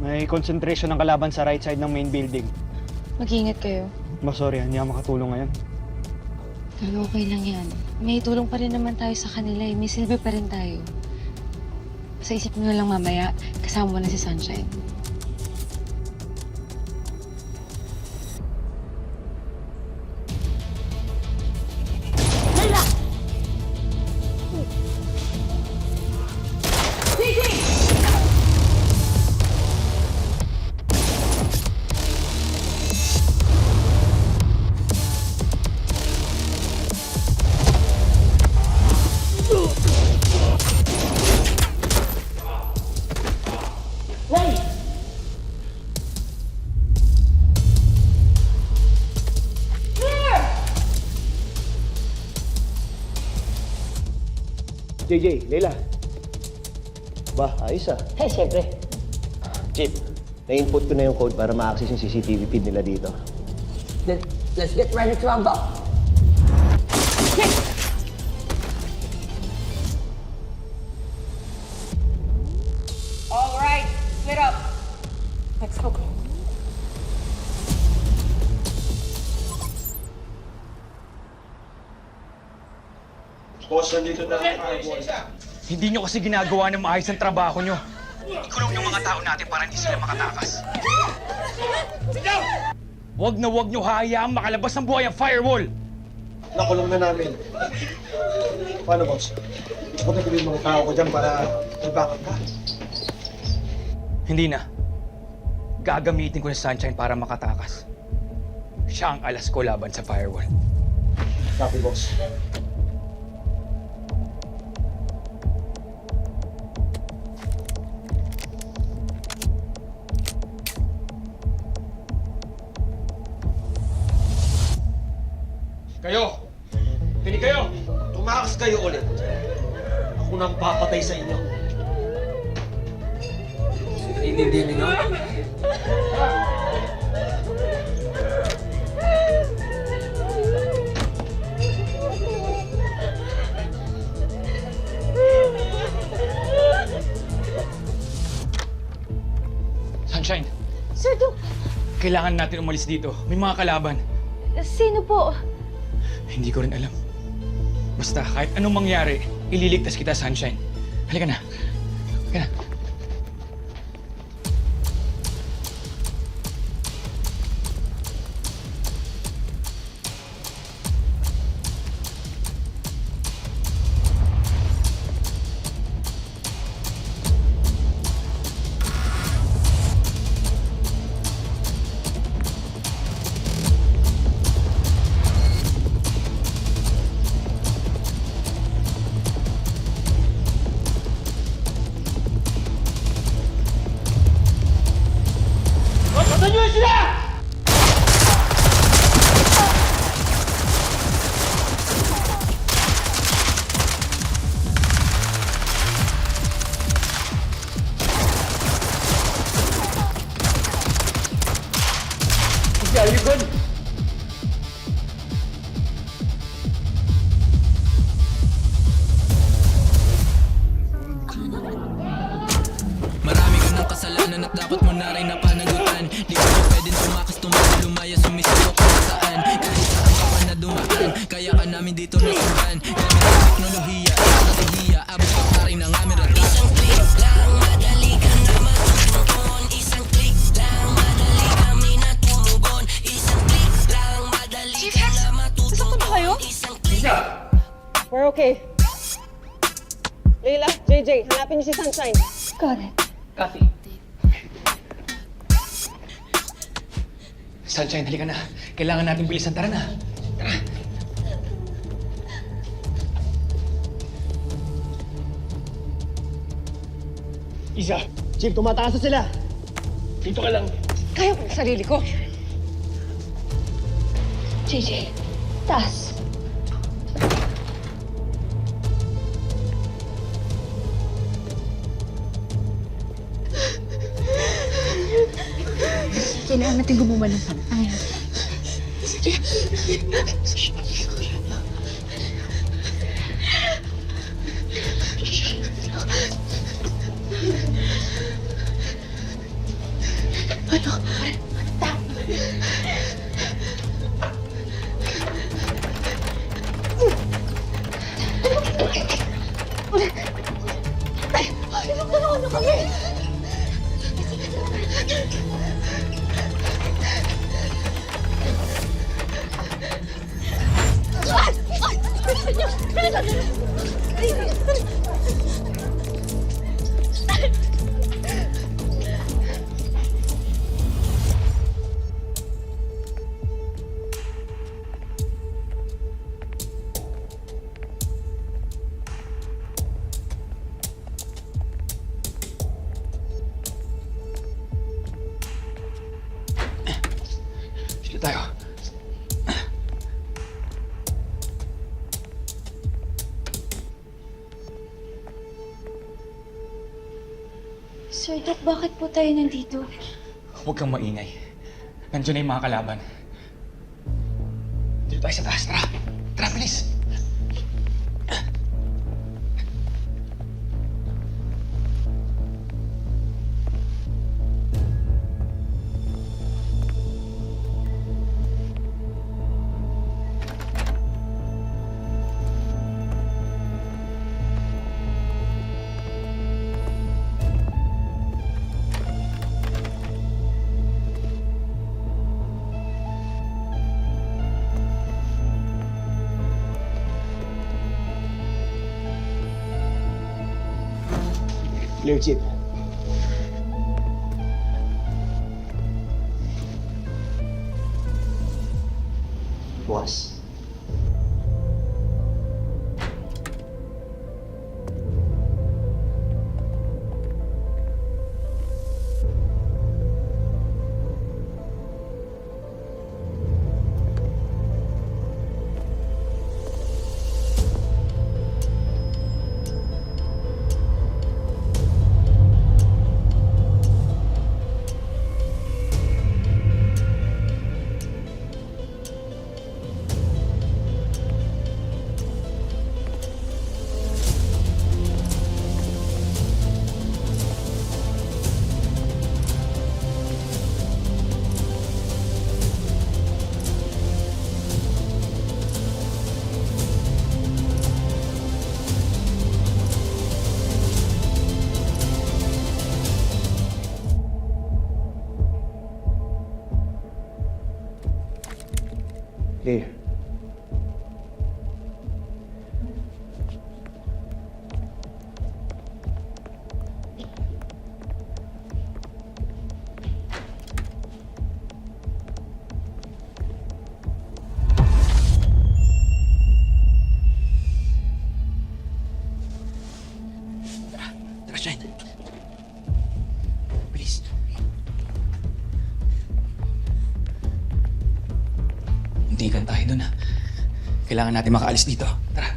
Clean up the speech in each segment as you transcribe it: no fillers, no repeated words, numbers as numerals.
May concentration ng kalaban sa right side ng main building. Mag-iingat kayo. Sorry, hindi ako makatulong ngayon. Pero okay lang yan. May tulong pa rin naman tayo sa kanila eh. May silbi pa rin tayo. Sa isip mo na lang mamaya, kasama mo na si Sunshine. JJ, Leila. Ba, ayos ah. Eh, siyempre. Chip, na-input ko na yung code para ma-access yung CCTV feed nila dito. Then, let's get ready to rumble. All right, split up. Let's go. Boss, nandito na Hindi nyo kasi ginagawa ng maayos ang trabaho nyo. Ikulong yung mga tao natin para hindi sila makatakas. Huwag nyo hahayaang makalabas ng buhay ang firewall! Nakulong na namin. Paano, boss? Gusto ko na yung mga tao ko dyan para mag-backup ka. Hindi na. Gagamitin ko si Sunshine para makatakas. Siya ang alas ko laban sa firewall. Copy, boss. Kayo! Tinig kayo! Tumakas kayo ulit. Ako nang papatay sa inyo. Iintindihan ninyo? Sunshine, Sir, kailangan natin umalis dito. May mga kalaban. sino po? Hindi ko rin alam. Basta kahit anong mangyari, ililigtas kita, Sunshine. Halika na. Halika na. Are you good? Marami ka ng kasalanan at dapat mo na rin napanagutan. Di ka na pwedeng tumakas, tumalo, lumaya, sumisipok kung saan. Kahit saan ka pa na dumaan, kaya ka namin dito nasundan. Gamit ang teknolohiya, estratehiya, abot ka pa rin ng aming rata. Isang click lang, madali ka na matutupon. Isang click lang, madali kami natumugon. Isang click lang, madali ka na matutupon. Isang click. We're okay. Leila, JJ, hanapin niyo si Sunshine. Got it. Copy. Sunshine, halika na. Kailangan natin bilisan. Tara na. Tara. Isa! Chip, tumataas na sila! Dito ka lang. Kaya ko ng sarili ko. JJ, taas. Kailangan natin gumawa ng pantay. Dito tayo. Sir Doc, bakit po tayo nandito? Huwag kang maingay. Nandiyan na yung mga kalaban. Dito tayo sa taas. Tara! Tara, bilis! Clear, Chief. Bukas. Clear. Tara, Shine. Bilis. Muntikan tayo dun, ha? Kailangan natin makaalis dito. Tara.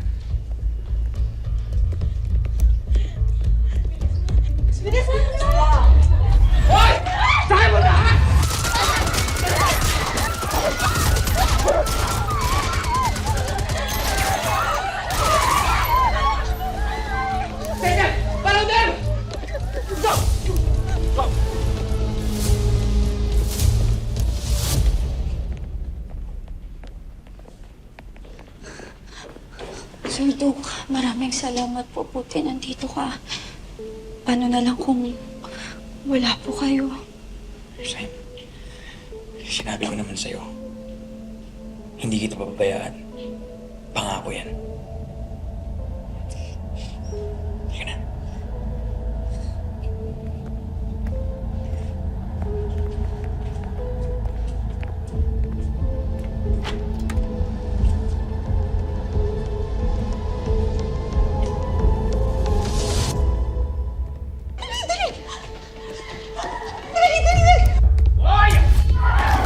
Sir Doc, maraming salamat po. Buti nandito ka. Paano na lang kung wala po kayo? Shine, sinabi ko naman sa'yo, hindi kita papabayaan. Pangako yan. Sige na.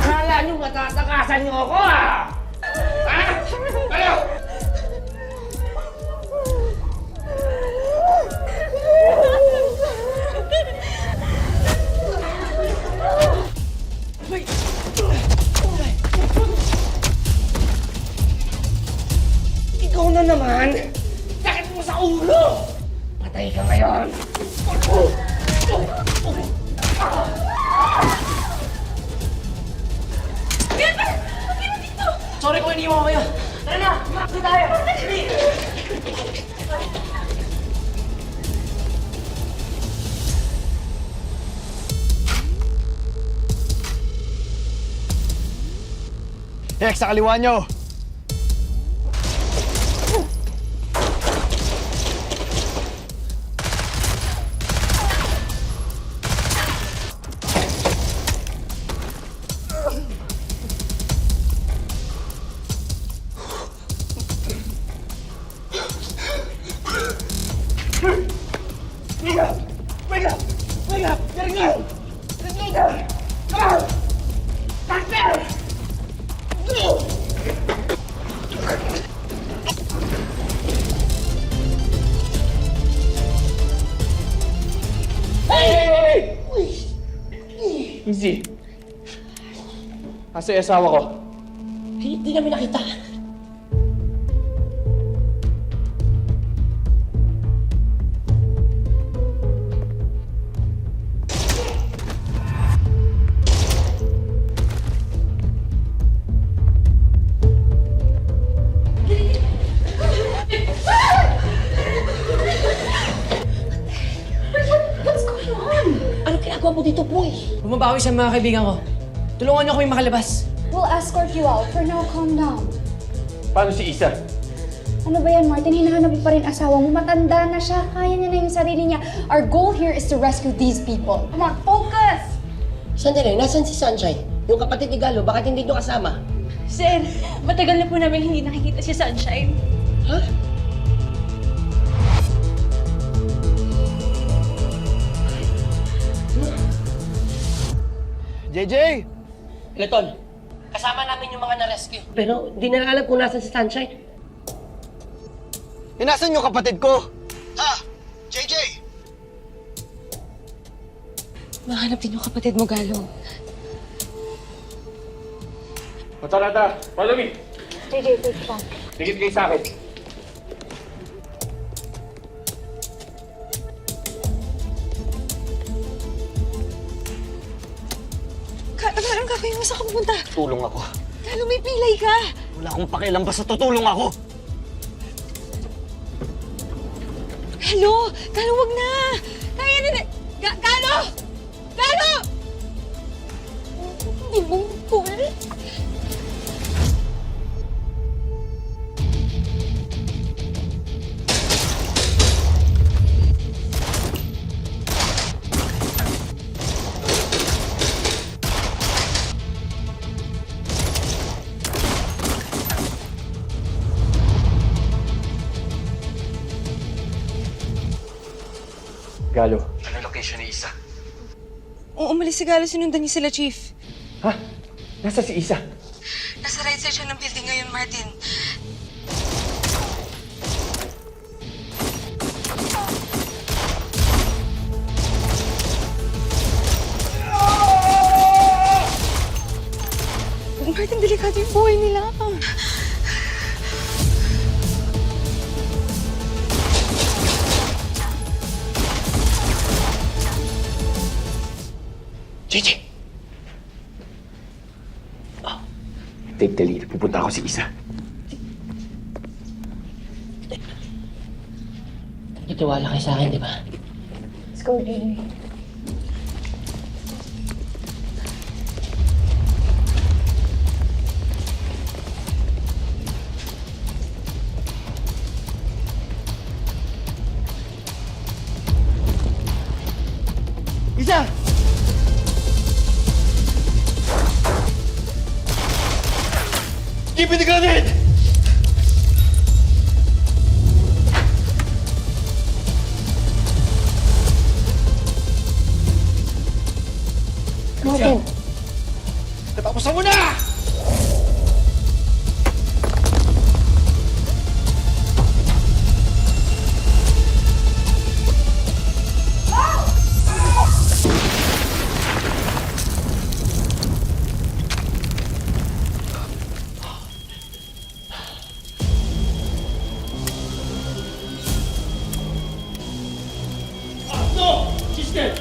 Akala nyo matatakasan nyo ako, ha? Ha? Kayo! Ikaw na naman! Sakit mo sa ulo! Patay ka ngayon! Hex, sa kaliwa nyo! Easy. Asa yung asawa ko? Hindi namin nakita. Anong ginagawa mo dito, boy? Bumabawi sa mga kaibigan ko. Tulungan niyo kami makalabas. We'll escort you out. For now, calm down. Paano si Isa? Ano ba yan, Martin? Hinahanap mo pa rin asawa mo. Matanda na siya. Kaya niya na yung sarili niya. Our goal here is to rescue these people. Come on, focus! Sandali, nasan si Sunshine? Yung kapatid ni Galo, bakit hindi nyo kasama? Sir, matagal na po namin hindi nakikita si Sunshine. Ha? JJ! Leton, kasama namin yung mga na-rescue. Pero di na alam kung nasan si Sunshine. Inasan yung kapatid ko? Ha? JJ! Mahanap din yung kapatid mo, Galo. Matarata, follow me. JJ, wait lang. Tigit kayo sa akin. Anong gagawin mo sa kapunta? Tulong ako. Galo, may pilay ka! Wala akong pakialam, basta tutulong ako. Galo! Galo, wag na! Kaya na na... Galo! Galo! Hindi mo cool. Galo. Ano location ni Isa? Umalis si Galo, sinundan niya sila, Chief. Ha? Nasa si Isa? Nasa right side siya ng building ngayon, Martin. Martin, delikado yung buhay nila. JJ! Take the lead. Pupunta ako si Isa. Nagtiwala kayo sa akin, di ba? Let's go, JJ. Isa! Give me the grenade! Martin, Natapusan mo na! No! She's dead!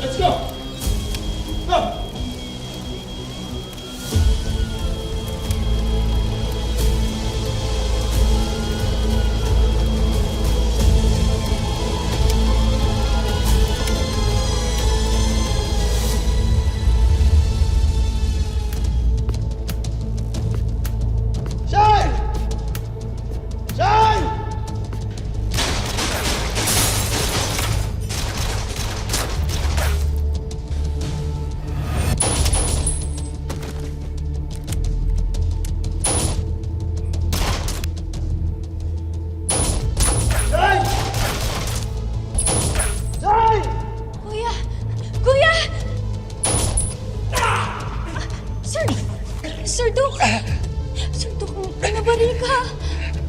Let's go! Go!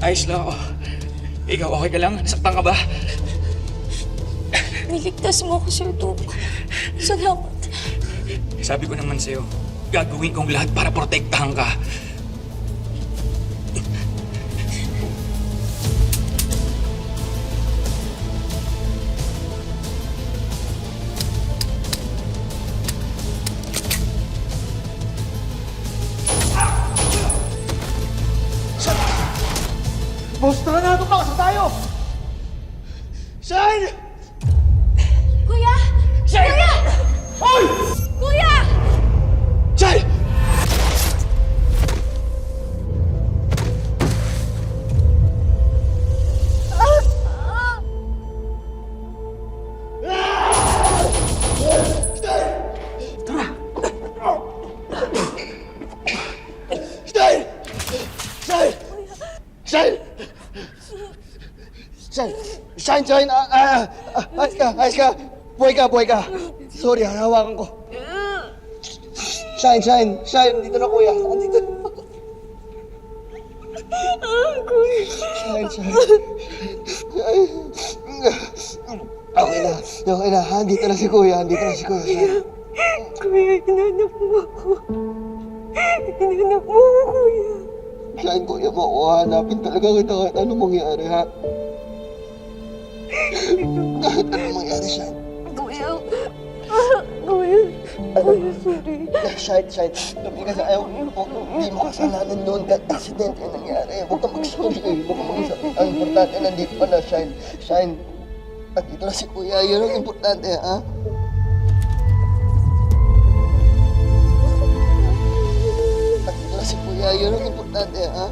Ayos lang ako. Ikaw, okay ka lang? Nasaktan ka ba? Niligtas mo ako, Sir Duke. Salamat. Sabi ko naman sa'yo, gagawin kong lahat para protektahan ka. Boss, tara na! Tumakas na tayo! Shine! Kuya! Shine! Kuya! Hoy! Kuya! Shine! Shine! Shine! Shine! Shine! Shine! Shine! Ayos ka! Ayos ka! Buhay ka! Sorry, hawakan ko. Shine! Shine! Shine! Dito na, kuya. Andito na. Shine! Shine! Okay na. Okay na. Andito na si kuya. Shine. Kuya, hinanap mo ako. Hinanap mo ako, Kuya. Shine, kuya mo ako. Hanapin talaga kita kahit anong mangyari, ha? Kahit anong mangyari, Shine. Kuya. Kuya, sorry. Shine. Lumigas na ayaw. Hindi mo kasalanan noon. Kahit accident yung nangyari. Huwag ka mag-sorry. Huwag ka mag-sorry. Ang importante, nandito ka na, Shine. Shine. Nandito na si kuya. Yun ang importante, ha? Nandito na si kuya. Yun ang importante, ha?